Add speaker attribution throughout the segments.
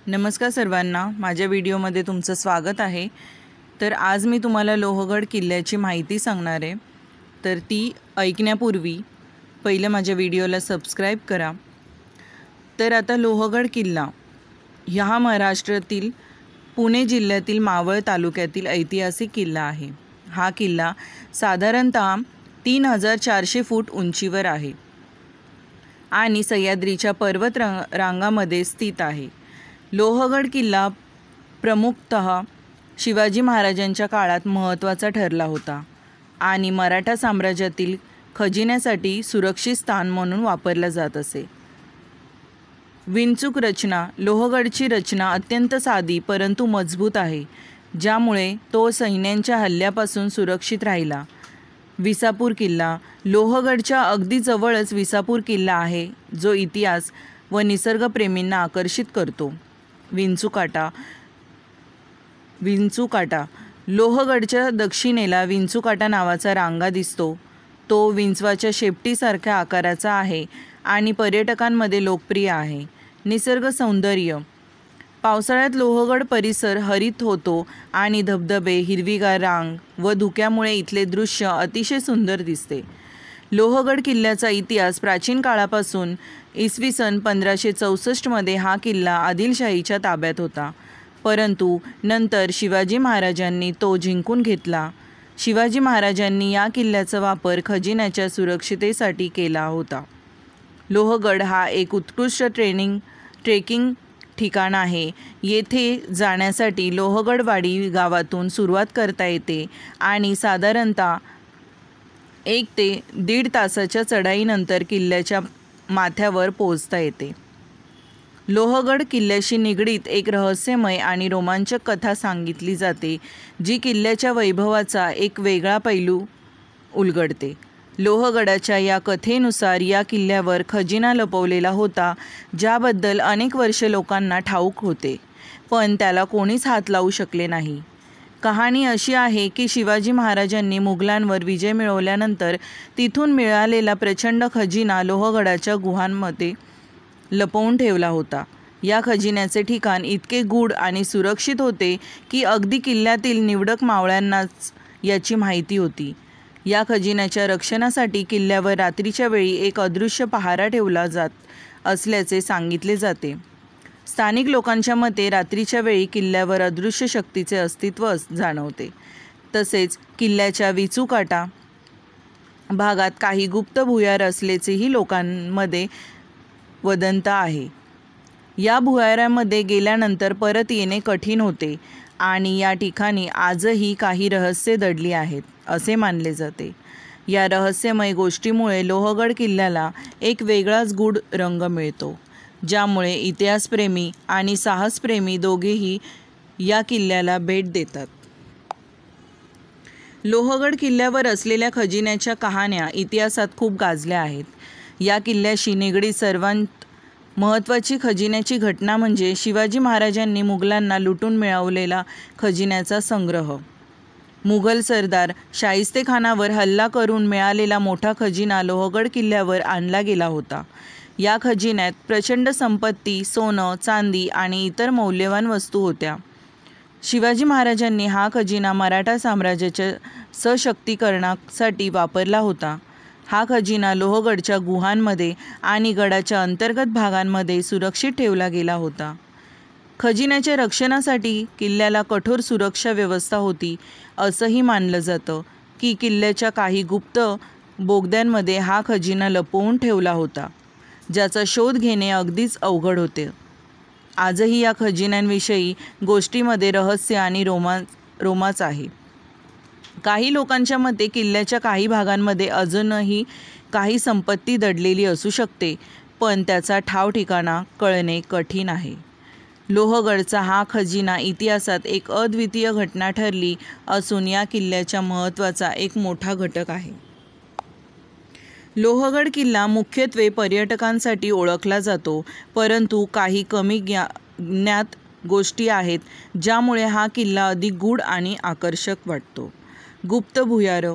Speaker 1: नमस्कार सर्वांना, माझ्या व्हिडिओमध्ये तुमचं स्वागत आहे। तर आज मी तुम्हाला लोहगड किल्ल्याची माहिती सांगणार आहे। तर ती ऐकण्यापूर्वी पहिलं माझ्या व्हिडिओला सबस्क्राईब करा। तर आता लोहगड किल्ला हा महाराष्ट्रातील पुणे जिल्ह्यातील मावळ तालुक्यातील ऐतिहासिक किल्ला आहे। हा किल्ला साधारणतः 3400 फूट उंचीवर आहे आणि सह्याद्रीच्या पर्वत रांगामध्ये स्थित आहे। लोहगड किल्ला प्रमुखतः शिवाजी महाराजांच्या काळात महत्त्वाचा ठरला होता आणि मराठा साम्राज्यातील खजिन्यासाठी सुरक्षित स्थान म्हणून वापरला जात असे। विंचूक रचना लोहगडची रचना अत्यंत साधी परंतु मजबूत आहे, ज्यामुळे तो सैन्यांच्या हल्ल्यापासून सुरक्षित राहिला। विसापूर किल्ला लोहगडच्या अगदी जवळच विसापूर किल्ला आहे, जो इतिहास व निसर्गप्रेमींना आकर्षित करतो। विंचूकाटा लोहगडच्या दक्षिणेला विंचूकाटा नावाचा रांगा दिसतो। तो विंचवाच्या शेपटीसारख्या आकाराचा आहे आणि पर्यटकांमध्ये लोकप्रिय आहे। निसर्ग सौंदर्य पावसाळ्यात लोहगड परिसर हरित होतो आणि धबधबे, हिरवीगार रांग व धुक्यामुळे इथले दृश्य अतिशय सुंदर दिसते। लोहगड किल्ल्याचा इतिहास प्राचीन काळापासून इसवी सन 1564 मध्ये हा किल्ला आदिलशाहीच्या ताब्यात होता, परंतु नंतर शिवाजी महाराजांनी तो जिंकून घेतला। शिवाजी महाराजांनी या किल्ल्याचा वापर खजिन्याच्या सुरक्षिततेसाठी केला होता। लोहगड हा एक उत्कृष्ट ट्रेकिंग ठिकाण आहे। येथे जाण्यासाठी लोहगडवाडी गावातून सुरुवात करता येते आणि साधारणतः 1 ते 1.5 तासाच्या चढाईनंतर किल्ल्याच्या माथ्यावर पोहोचता येते। लोहगड किल्ल्याशी निगडीत एक रहस्यमय आणि रोमांचक कथा सांगितली जाते, जी किल्ल्याच्या वैभवाचा एक वेगळा पैलू उलगडते। लोहगडाच्या या कथेनुसार या किल्ल्यावर खजिना लपवलेला होता, ज्याबद्दल अनेक वर्षे लोकांना ठाऊक होते, पण त्याला कोणीच हात लावू शकले नाही। कहाणी अशी आहे की शिवाजी महाराजांनी मुघलांवर विजय मिळवल्यानंतर तिथून मिळालेला प्रचंड खजिना लोहगडाच्या गुहांमध्ये लपवून ठेवला होता। या खजिन्याचे ठिकाण इतके गूढ आणि सुरक्षित होते की अगदी किल्ल्यातील निवडक मावळ्यांनाच याची माहिती होती। या खजिन्याच्या रक्षणासाठी किल्ल्यावर रात्रीच्या वेळी एक अदृश्य पहारा ठेवला जात असल्याचे सांगितले जाते। स्थानिक लोकांच्या मते रात्रीच्या वेळी किल्ल्यावर अदृश्य शक्तीचे अस्तित्व जाणवते। तसेच किल्ल्याच्या विंचूकाटा भागात काही गुप्त भुयार असल्याचेही लोकांमध्ये वदंता आहे। या भुयारामध्ये गेल्यानंतर परत येणे कठीण होते आणि या ठिकाणी आजही काही रहस्ये दडली आहेत असे मानले जाते। या रहस्यमय गोष्टीमुळे लोहगड किल्ल्याला एक वेगळाच गूढ रंग मिळतो, ज्यामुळे इतिहासप्रेमी आणि साहसप्रेमी दोघेही या किल्ल्याला भेट देतात। लोहगड किल्ल्यावर असलेल्या खजिन्याच्या कहाण्या इतिहासात खूप गाजल्या आहेत। या किल्ल्याशी निगडीत सर्वात महत्त्वाची खजिन्याची घटना म्हणजे शिवाजी महाराजांनी मुघलांना लुटून मिळवलेला खजिन्याचा संग्रह। मुघल सरदार शाहिस्तेखानावर हल्ला करून मिळालेला मोठा खजिना लोहगड किल्ल्यावर आणला गेला होता। या खजिन्यात प्रचंड संपत्ती, सोनं, चांदी आणि इतर मौल्यवान वस्तू होत्या। शिवाजी महाराजांनी हा खजिना मराठा साम्राज्याच्या सशक्तीकरणासाठी वापरला होता। हा खजिना लोहगडच्या गुहांमध्ये आणि गडाच्या अंतर्गत भागांमध्ये सुरक्षित ठेवला गेला होता। खजिन्याच्या रक्षणासाठी किल्ल्याला कठोर सुरक्षा व्यवस्था होती। असंही मानलं जातं की किल्ल्याच्या काही गुप्त बोगद्यांमध्ये हा खजिना लपवून ठेवला होता, ज्याचा शोध घेणे अगदीच अवघड होते। आजही या खजिन्यांविषयी गोष्टीमध्ये रहस्य आणि रोमांच आहे। काही लोकांच्या मते किल्ल्याच्या काही भागांमध्ये अजूनही काही संपत्ती दडलेली असू शकते, पण त्याचा ठिकाणा कळणे कठीण आहे। लोहगडचा हा खजिना इतिहासात एक अद्वितीय घटना ठरली असून या किल्ल्याच्या महत्त्वाचा एक मोठा घटक आहे। लोहगड किल्ला मुख्यत्वे पर्यटकांसाठी ओळखला जातो, परंतु काही कमी ज्ञात गोष्टी आहेत ज्यामुळे हा किल्ला अधिक गूढ आणि आकर्षक वाटतो। गुप्त भुयार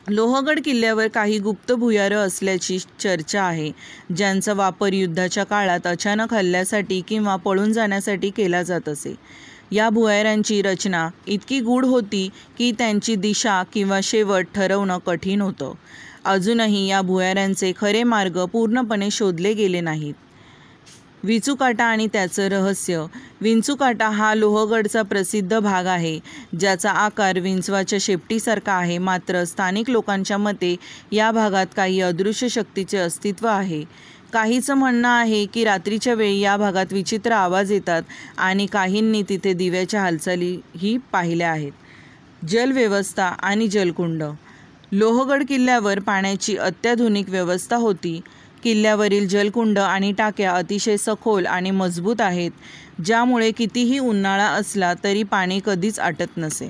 Speaker 1: लोहगड किल्ल्यावर काही गुप्त भुयारं असल्याची चर्चा आहे, ज्यांचा वापर युद्धाच्या काळात अचानक हल्ल्यासाठी किंवा पळून जाण्यासाठी केला जात असे. या भुयारांची रचना इतकी गूढ होती की त्यांची दिशा किंवा शेवट ठरवणं कठीण होतं. अजूनही या भुयारांचे खरे मार्ग पूर्णपणे शोधले गेले नाहीत. विंचूकाटा आणि त्याचं रहस्य. विंचूकाटा हा लोहगडचा प्रसिद्ध भाग आहे, ज्याचा आकार विंचवाच्या शेपटीसारखा आहे. मात्र स्थानिक लोकांच्या मते या भागात काही अदृश्य शक्तीचे अस्तित्व आहे. काहींचं म्हणणं आहे की रात्रीच्या वेळी या भागात विचित्र आवाज येतात आणि काहींनी तिथे दिव्याच्या हालचालीही पाहिल्या आहेत. जलव्यवस्था आणि जलकुंड. लोहगड किल्ल्यावर पाण्याची अत्याधुनिक व्यवस्था होती. किल्ल्यावरील जलकुंड आणि टाक्या अतिशय सखोल आणि मजबूत आहेत, ज्यामुळे कितीही उन्हाळा असला तरी पाणी कधीच आटत नसे.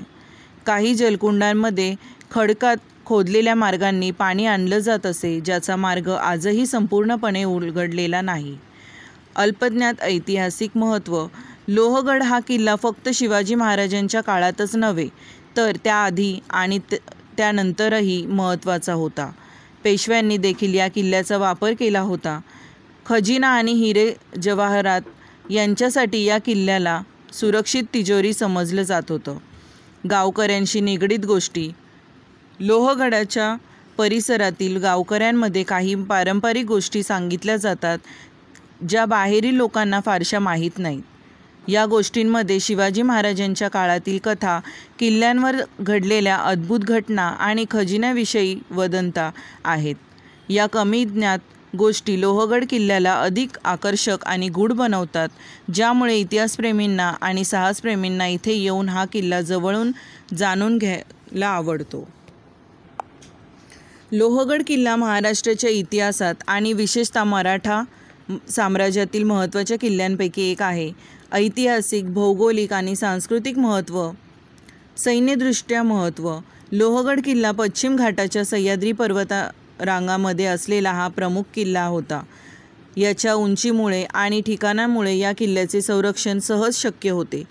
Speaker 1: काही जलकुंडांमध्ये खडकात खोदलेल्या मार्गांनी पाणी आणलं जात असे, ज्याचा मार्ग आजही संपूर्णपणे उलगडलेला नाही. अल्पज्ञात ऐतिहासिक महत्त्व. लोहगड हा किल्ला फक्त शिवाजी महाराजांच्या काळातच नव्हे, तर त्याआधी आणि त्यानंतरही महत्त्वाचा होता. पेशव्यांनी देखील या किल्ल्याचा वापर केला होता. खजिना आणि हिरे जवाहरात यांच्यासाठी या किल्ल्याला सुरक्षित तिजोरी समजलं जात होतं. गावकऱ्यांशी निगडीत गोष्टी. लोहगडाच्या परिसरातील गावकऱ्यांमध्ये काही पारंपरिक गोष्टी सांगितल्या जातात, ज्या बाहेरील लोकांना फारशा माहीत नाहीत. या गोष्टींमध्ये शिवाजी महाराजांच्या काळातील कथा, किल्ल्यांवर घडलेल्या अद्भुत घटना आणि खजिन्याविषयी वदंता आहेत. या कमी ज्ञात गोष्टी लोहगड किल्ल्याला अधिक आकर्षक आणि गूढ बनवतात, ज्यामुळे इतिहासप्रेमींना आणि साहसप्रेमींना इथे येऊन हा किल्ला जवळून जाणून घ्यायला आवडतो. लोहगड किल्ला महाराष्ट्राच्या इतिहासात आणि विशेषतः मराठा साम्राज्यातील महत्त्वाच्या किल्ल्यांपैकी एक आहे. ऐतिहासिक, भौगोलिक आणि सांस्कृतिक महत्त्व. सैन्यदृष्ट्या महत्त्व. लोहगड किल्ला पश्चिम घाटाच्या सह्याद्री पर्वतरांगामध्ये असलेला हा प्रमुख किल्ला होता. याच्या उंचीमुळे आणि ठिकाणामुळे या किल्ल्याचे संरक्षण सहज शक्य होते.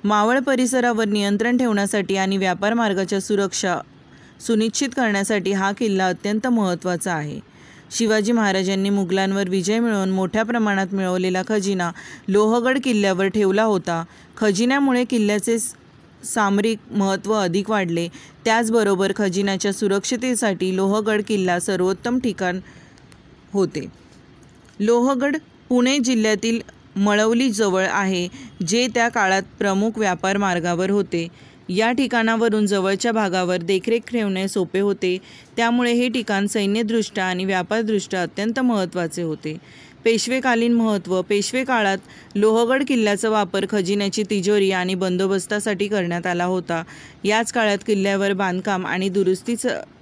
Speaker 1: मावळ परिसरावर नियंत्रण ठेवण्यासाठी आणि व्यापार मार्गाच्या सुरक्षा सुनिश्चित करण्यासाठी हा किल्ला अत्यंत महत्त्वाचा आहे. शिवाजी महाराजांनी मुघलांवर विजय मिळवून मोठ्या प्रमाणात मिळवलेला खजिना लोहगड किल्ल्यावर ठेवला होता. खजिन्यामुळे किल्ल्याचे सामरिक महत्त्व अधिक वाढले. त्याचबरोबर खजिन्याच्या सुरक्षिततेसाठी लोहगड किल्ला सर्वोत्तम ठिकाण होते. लोहगड पुणे जिल्ह्यातील मळवली जवळ आहे, जे त्या काळात प्रमुख व्यापार मार्गावर होते. या ठिकाणावरून जवळच्या भागावर देखरेख ठेवणे सोपे होते, त्यामुळे हे ठिकाण सैन्यदृष्ट्या आणि व्यापारदृष्ट्या अत्यंत महत्त्वाचे होते. पेशवेकालीन महत्त्व. पेशवे काळात लोहगड किल्ल्याचा वापर खजिन्याची तिजोरी आणि बंदोबस्तासाठी करण्यात आला होता. याच काळात किल्ल्यावर बांधकाम आणि दुरुस्ती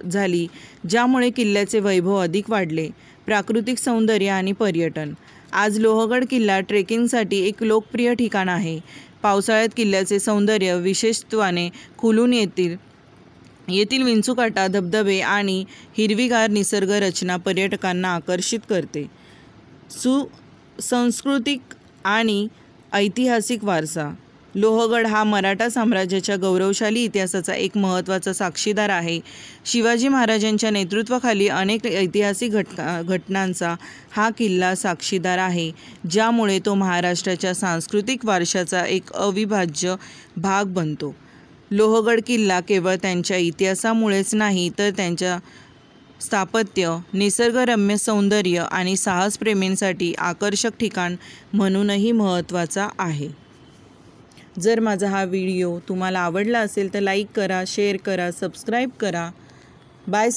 Speaker 1: झाली, ज्यामुळे किल्ल्याचे वैभव अधिक वाढले. प्राकृतिक सौंदर्य आणि पर्यटन. आज लोहगड किल्ला ट्रेकिंगसाठी एक लोकप्रिय ठिकाण आहे. पावसाळ्यात किल्ल्याचे सौंदर्य विशेषत्वाने खुलून येथील विंचूकाटा, धबधबे आणि हिरवीगार निसर्ग रचना पर्यटकांना आकर्षित करते. सांस्कृतिक आणि ऐतिहासिक वारसा. लोहगड हा मराठा साम्राज्याच्या गौरवशाली इतिहासाचा एक महत्त्वाचा साक्षीदार आहे. शिवाजी महाराजांच्या नेतृत्वाखाली अनेक ऐतिहासिक घटनांचा हा किल्ला साक्षीदार आहे, ज्यामुळे तो महाराष्ट्राच्या सांस्कृतिक वारशाचा एक अविभाज्य भाग बनतो. लोहगड किल्ला केवळ त्यांच्या इतिहासामुळेच नाही, तर त्यांच्या स्थापत्य, निसर्गरम्य सौंदर्य आणि साहसप्रेमींसाठी आकर्षक ठिकाण म्हणूनही महत्त्वाचा आहे. जर माझा हा व्हिडिओ तुम्हाला आवडला असेल तर लाईक करा, शेअर करा, सबस्क्राईब करा. बाय.